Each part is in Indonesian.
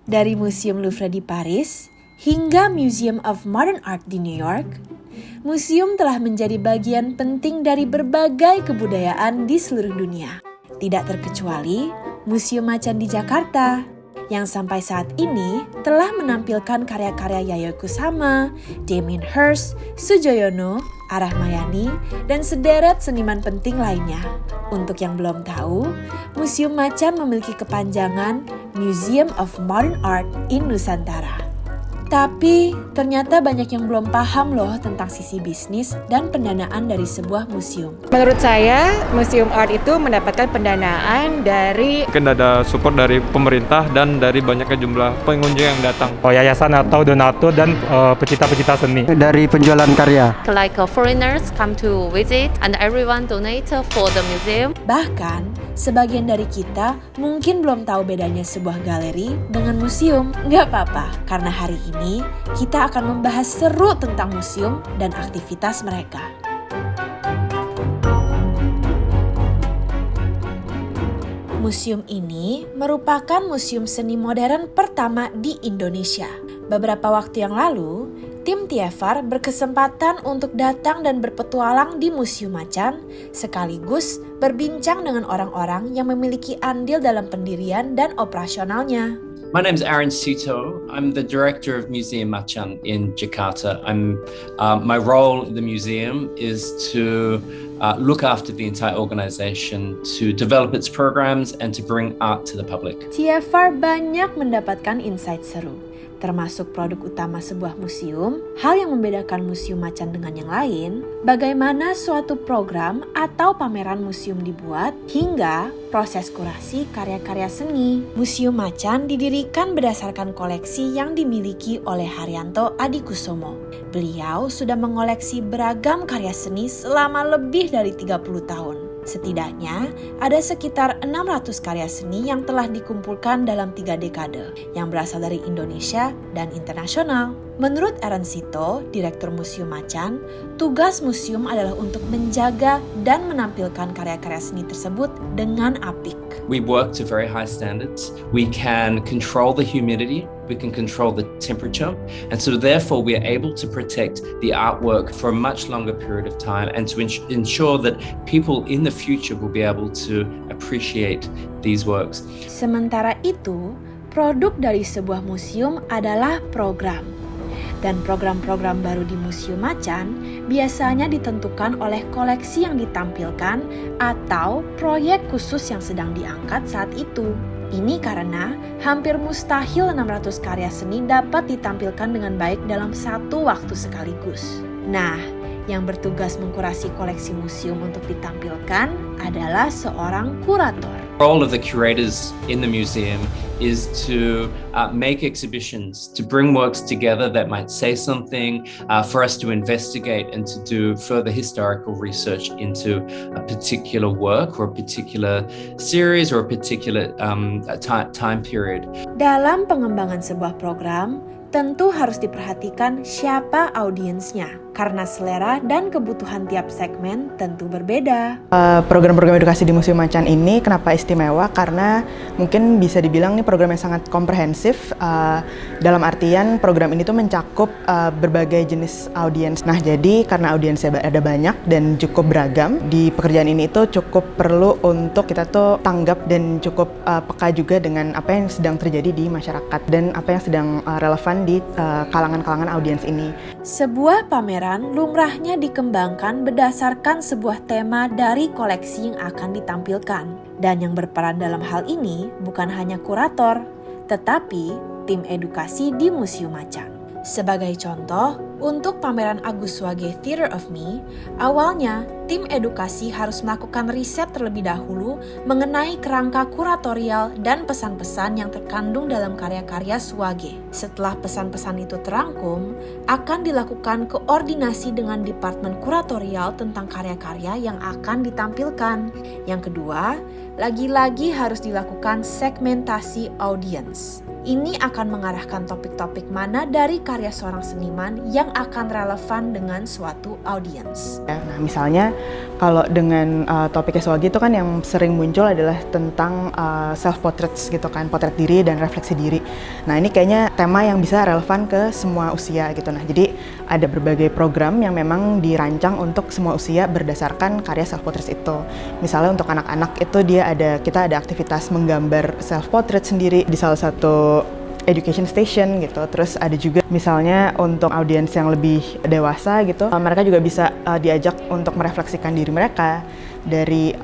Dari Museum Louvre di Paris hingga Museum of Modern Art di New York, museum telah menjadi bagian penting dari berbagai kebudayaan di seluruh dunia. Tidak terkecuali Museum Macan di Jakarta, yang sampai saat ini telah menampilkan karya-karya Yayoi Kusama, Damien Hirst, Sujoyono, Arahmayani, dan sederet seniman penting lainnya. Untuk yang belum tahu, Museum Macan memiliki kepanjangan Museum of Modern Art in Nusantara. Tapi ternyata banyak yang belum paham loh tentang sisi bisnis dan pendanaan dari sebuah museum. Menurut saya, museum art itu mendapatkan pendanaan dari Mungkin ada support dari pemerintah dan dari banyaknya jumlah pengunjung yang datang. Yayasan atau donatur dan pecinta-pecinta seni. Dari penjualan karya. Like foreigners come to visit and everyone donate for the museum. Bahkan, sebagian dari kita mungkin belum tahu bedanya sebuah galeri dengan museum. Nggak apa-apa, karena hari ini kita akan membahas seru tentang museum dan aktivitas mereka. Museum ini merupakan museum seni modern pertama di Indonesia. Beberapa waktu yang lalu, tim TFR berkesempatan untuk datang dan berpetualang di Museum Macan, sekaligus berbincang dengan orang-orang yang memiliki andil dalam pendirian dan operasionalnya. My name's Aaron Sito. I'm the director of Museum Macan in Jakarta. My role in the museum is to look after the entire organization, to develop its programs and to bring art to the public. TFR banyak mendapatkan insight seru, termasuk produk utama sebuah museum, hal yang membedakan Museum Macan dengan yang lain, bagaimana suatu program atau pameran museum dibuat, hingga proses kurasi karya-karya seni. Museum Macan didirikan berdasarkan koleksi yang dimiliki oleh Haryanto Adikusumo. Beliau sudah mengoleksi beragam karya seni selama lebih dari 30 tahun. Setidaknya, ada sekitar 600 karya seni yang telah dikumpulkan dalam 3 dekade, yang berasal dari Indonesia dan internasional. Menurut Aaron Sito, Direktur Museum Macan, tugas museum adalah untuk menjaga dan menampilkan karya-karya seni tersebut dengan apik. We work to very high standards. We can control the humidity, we can control the temperature, and so therefore we are able to protect the artwork for a much longer period of time and to ensure that people in the future will be able to appreciate these works. Sementara itu, produk dari sebuah museum adalah program. Dan program-program baru di Museum Macan biasanya ditentukan oleh koleksi yang ditampilkan atau proyek khusus yang sedang diangkat saat itu. Ini karena hampir mustahil 600 karya seni dapat ditampilkan dengan baik dalam satu waktu sekaligus. Nah, yang bertugas mengkurasi koleksi museum untuk ditampilkan adalah seorang kurator. The role of the curators in the museum is to make exhibitions, to bring works together that might say something, for us to investigate and to do further historical research into a particular work or a particular series or a particular time period. Dalam pengembangan sebuah program, tentu harus diperhatikan siapa audiensnya, karena selera dan kebutuhan tiap segmen tentu berbeda. Program-program edukasi di Museum Macan ini kenapa istimewa? Karena mungkin bisa dibilang ini program yang sangat komprehensif, dalam artian program ini tuh mencakup berbagai jenis audiens. Nah, jadi karena audiensnya ada banyak dan cukup beragam, di pekerjaan ini tuh cukup perlu untuk kita tuh tanggap dan cukup peka juga dengan apa yang sedang terjadi di masyarakat dan apa yang sedang relevan di kalangan-kalangan audiens ini. Sebuah pameran lumrahnya dikembangkan berdasarkan sebuah tema dari koleksi yang akan ditampilkan. Dan yang berperan dalam hal ini bukan hanya kurator, tetapi tim edukasi di Museum Macan. Sebagai contoh, untuk pameran Agus Wage Theater of Me, awalnya tim edukasi harus melakukan riset terlebih dahulu mengenai kerangka kuratorial dan pesan-pesan yang terkandung dalam karya-karya Swage. Setelah pesan-pesan itu terangkum, akan dilakukan koordinasi dengan Departemen Kuratorial tentang karya-karya yang akan ditampilkan. Yang kedua, lagi-lagi harus dilakukan segmentasi audiens. Ini akan mengarahkan topik-topik mana dari karya seorang seniman yang akan relevan dengan suatu audiens. Nah, misalnya kalau dengan topik Eswagi itu kan yang sering muncul adalah tentang self-portraits gitu kan, potret diri dan refleksi diri. Nah, ini kayaknya tema yang bisa relevan ke semua usia gitu. Nah, jadi ada berbagai program yang memang dirancang untuk semua usia berdasarkan karya self-portraits itu. Misalnya untuk anak-anak itu kita ada aktivitas menggambar self-portrait sendiri di salah satu education station gitu. Terus ada juga misalnya untuk audiens yang lebih dewasa gitu, mereka juga bisa diajak untuk merefleksikan diri mereka dari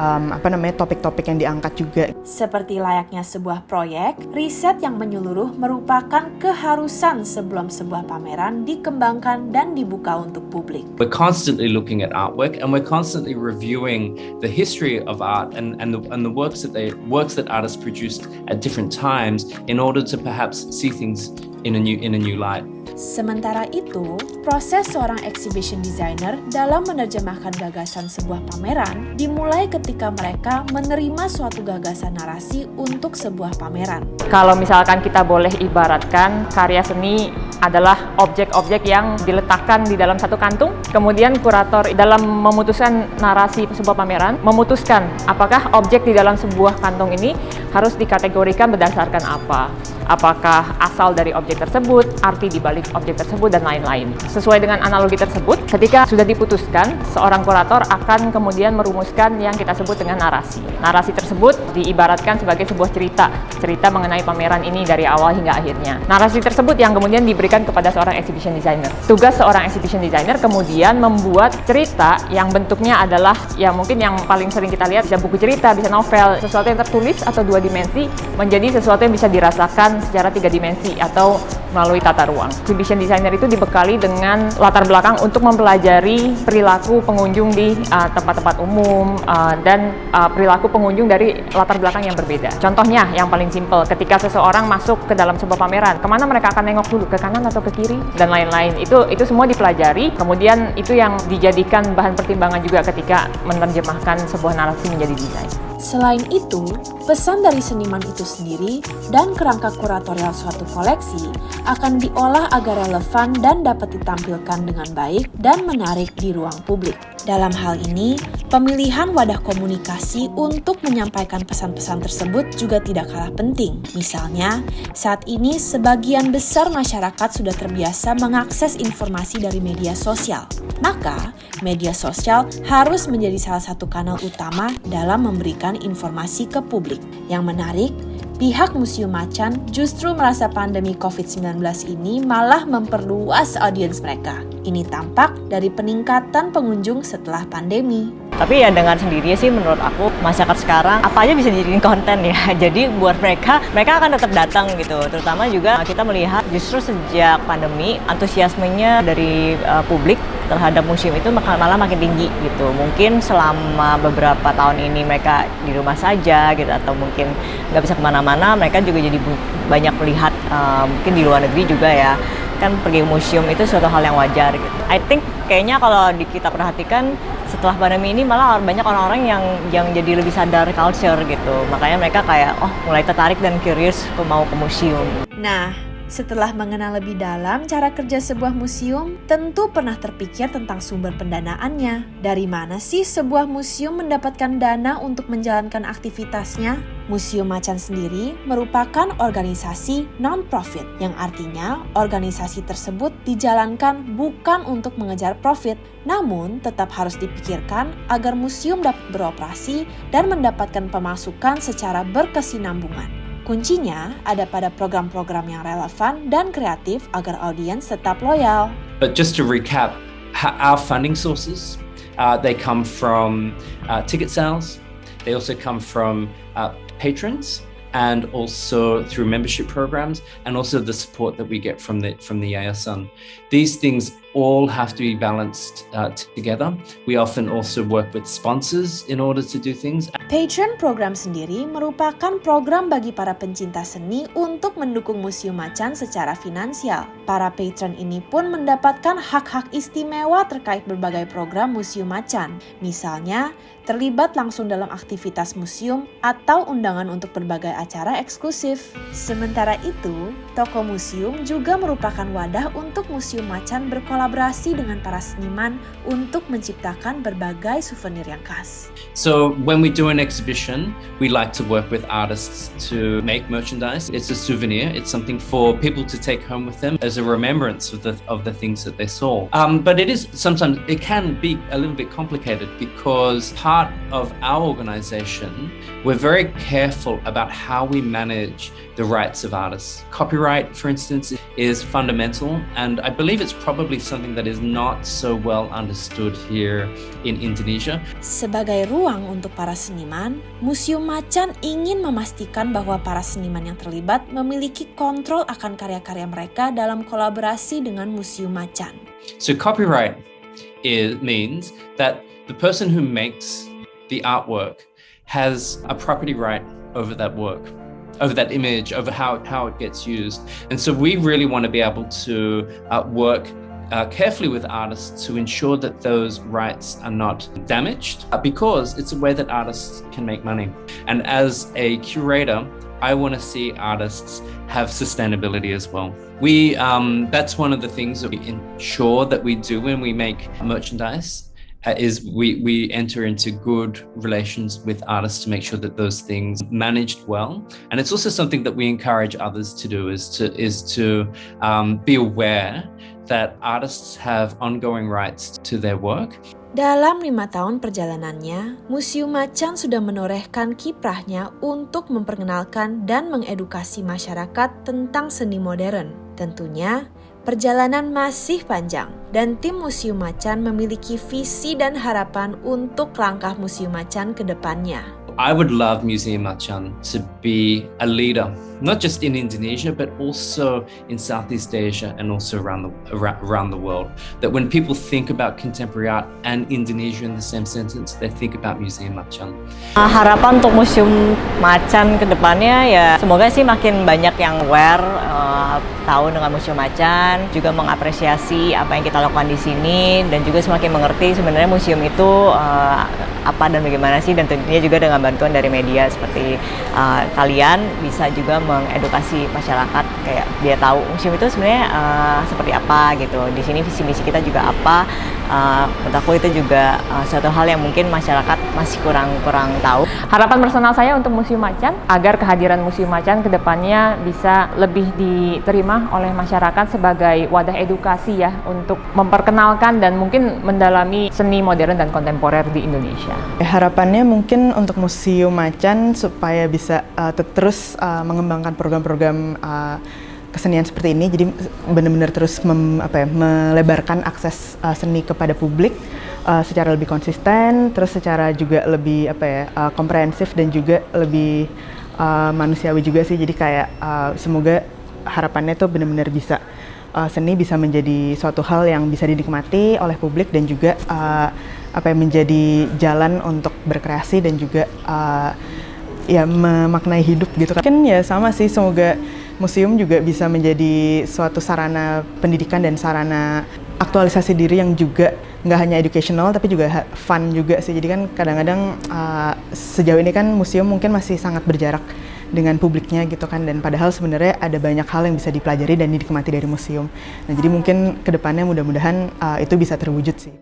topik-topik yang diangkat juga. Seperti layaknya sebuah proyek, riset yang menyeluruh merupakan keharusan sebelum sebuah pameran dikembangkan dan dibuka untuk publik. We're constantly looking at artwork, and we're constantly reviewing the history of art and the works that artists produced at different times in order to perhaps see things in a new light. Sementara itu, proses seorang exhibition designer dalam menerjemahkan gagasan sebuah pameran dimulai ketika mereka menerima suatu gagasan narasi untuk sebuah pameran. Kalau misalkan kita boleh ibaratkan, karya seni adalah objek-objek yang diletakkan di dalam satu kantung, kemudian kurator dalam memutuskan narasi sebuah pameran, memutuskan apakah objek di dalam sebuah kantung ini harus dikategorikan berdasarkan apa. Apakah asal dari objek tersebut, arti di balik objek tersebut, dan lain-lain. Sesuai dengan analogi tersebut, ketika sudah diputuskan, seorang kurator akan kemudian merumuskan yang kita sebut dengan narasi. Narasi tersebut diibaratkan sebagai sebuah cerita mengenai pameran ini dari awal hingga akhirnya. Narasi tersebut yang kemudian diberikan kepada seorang exhibition designer. Tugas seorang exhibition designer kemudian membuat cerita yang bentuknya adalah, ya mungkin yang paling sering kita lihat, bisa buku cerita, bisa novel, sesuatu yang tertulis atau 2 dimensi, menjadi sesuatu yang bisa dirasakan secara 3 dimensi atau melalui tata ruang. Exhibition designer itu dibekali dengan latar belakang untuk mempelajari perilaku pengunjung di tempat-tempat umum dan perilaku pengunjung dari latar belakang yang berbeda. Contohnya yang paling simpel, ketika seseorang masuk ke dalam sebuah pameran, kemana mereka akan nengok dulu, ke kanan atau ke kiri, dan lain-lain. Itu semua dipelajari, kemudian itu yang dijadikan bahan pertimbangan juga ketika menerjemahkan sebuah narasi menjadi desain. Selain itu, pesan dari seniman itu sendiri dan kerangka kuratorial suatu koleksi akan diolah agar relevan dan dapat ditampilkan dengan baik dan menarik di ruang publik. Dalam hal ini, pemilihan wadah komunikasi untuk menyampaikan pesan-pesan tersebut juga tidak kalah penting. Misalnya, saat ini sebagian besar masyarakat sudah terbiasa mengakses informasi dari media sosial. Maka, media sosial harus menjadi salah satu kanal utama dalam memberikan informasi ke publik. Yang menarik, pihak Museum Macan justru merasa pandemi COVID-19 ini malah memperluas audiens mereka. Ini tampak dari peningkatan pengunjung setelah pandemi. Tapi ya dengan sendirinya sih menurut aku masyarakat sekarang apa aja bisa dijadiin konten ya. Jadi buat mereka akan tetap datang gitu. Terutama juga kita melihat justru sejak pandemi antusiasmenya dari publik terhadap museum itu malah makin tinggi gitu. Mungkin selama beberapa tahun ini mereka di rumah saja gitu atau mungkin nggak bisa kemana-mana, mereka juga jadi banyak melihat mungkin di luar negeri juga ya. Kan pergi ke museum itu suatu hal yang wajar gitu. I think kayaknya kalau kita perhatikan setelah pandemi ini malah banyak orang-orang yang jadi lebih sadar culture gitu. Makanya mereka kayak mulai tertarik dan curious mau ke museum. Nah, setelah mengenal lebih dalam cara kerja sebuah museum, tentu pernah terpikir tentang sumber pendanaannya. Dari mana sih sebuah museum mendapatkan dana untuk menjalankan aktivitasnya? Museum Macan sendiri merupakan organisasi non-profit, yang artinya organisasi tersebut dijalankan bukan untuk mengejar profit, namun tetap harus dipikirkan agar museum dapat beroperasi dan mendapatkan pemasukan secara berkesinambungan. Kuncinya ada pada program-program yang relevan dan kreatif agar audiens tetap loyal. But just to recap, our funding sources, they come from ticket sales. They also come from patrons, and also through membership programs, and also the support that we get from the Yayasan. These things all have to be balanced together. We often also work with sponsors in order to do things. Patron program sendiri merupakan program bagi para pencinta seni untuk mendukung Museum Macan secara finansial. Para patron ini pun mendapatkan hak-hak istimewa terkait berbagai program Museum Macan. Misalnya, terlibat langsung dalam aktivitas museum atau undangan untuk berbagai acara eksklusif. Sementara itu, toko museum juga merupakan wadah untuk Museum Macan berkolaborasi dengan para seniman untuk menciptakan berbagai souvenir yang khas. So when we do an exhibition, we like to work with artists to make merchandise. It's a souvenir. It's something for people to take home with them as a remembrance of the things that they saw. But sometimes it can be a little bit complicated because part of our organization, we're very careful about how we manage the rights of artists. Copyright, for instance, is fundamental, and I believe it's probably something that is not so well understood here in Indonesia. Sebagai ruang untuk para seniman, Museum Macan ingin memastikan bahwa para seniman yang terlibat memiliki kontrol akan karya-karya mereka dalam kolaborasi dengan Museum Macan. So copyright means that the person who makes the artwork has a property right over that work, over that image, over how it gets used. And so we really want to be able to work carefully with artists to ensure that those rights are not damaged, because it's a way that artists can make money. And as a curator, I want to see artists have sustainability as well. That's one of the things that we ensure that we do when we make merchandise. Is we enter into good relations with artists to make sure that those things managed well, and it's also something that we encourage others to do is to be aware that artists have ongoing rights to their work. Dalam 5 tahun perjalanannya, Museum Macan sudah menorehkan kiprahnya untuk memperkenalkan dan mengedukasi masyarakat tentang seni modern. Tentunya, perjalanan masih panjang dan tim Museum Macan memiliki visi dan harapan untuk langkah Museum Macan ke depannya. I would love Museum Macan to be a leader, not just in Indonesia, but also in Southeast Asia and also around the world. That when people think about contemporary art and Indonesia in the same sentence, they think about Museum Macan. Harapan untuk Museum Macan ke depannya ya semoga sih makin banyak yang aware, tahu dengan Museum Macan, juga mengapresiasi apa yang kita lakukan di sini, dan juga semakin mengerti sebenarnya museum itu apa dan bagaimana sih, dan tentunya juga dengan bantuan dari media seperti kalian bisa juga mengedukasi masyarakat kayak dia tahu museum itu sebenarnya seperti apa gitu. Di sini visi misi kita juga apa. Menurut aku itu juga suatu hal yang mungkin masyarakat masih kurang tahu. Harapan personal saya untuk Museum Macan agar kehadiran Museum Macan ke depannya bisa lebih diterima oleh masyarakat sebagai wadah edukasi ya untuk memperkenalkan dan mungkin mendalami seni modern dan kontemporer di Indonesia. Harapannya mungkin untuk Museum Macan supaya bisa terus mengembangkan program-program kesenian seperti ini, jadi benar-benar terus melebarkan akses seni kepada publik secara lebih konsisten, terus secara juga lebih komprehensif dan juga lebih manusiawi juga sih. Jadi kayak semoga harapannya tuh benar-benar bisa seni bisa menjadi suatu hal yang bisa dinikmati oleh publik dan juga menjadi jalan untuk berkreasi dan juga memaknai hidup gitu kan. Mungkin ya sama sih, semoga museum juga bisa menjadi suatu sarana pendidikan dan sarana aktualisasi diri yang juga nggak hanya educational tapi juga fun juga sih. Jadi kan kadang-kadang sejauh ini kan museum mungkin masih sangat berjarak dengan publiknya gitu kan, dan padahal sebenarnya ada banyak hal yang bisa dipelajari dan dinikmati dari museum. Nah jadi mungkin kedepannya mudah-mudahan itu bisa terwujud sih.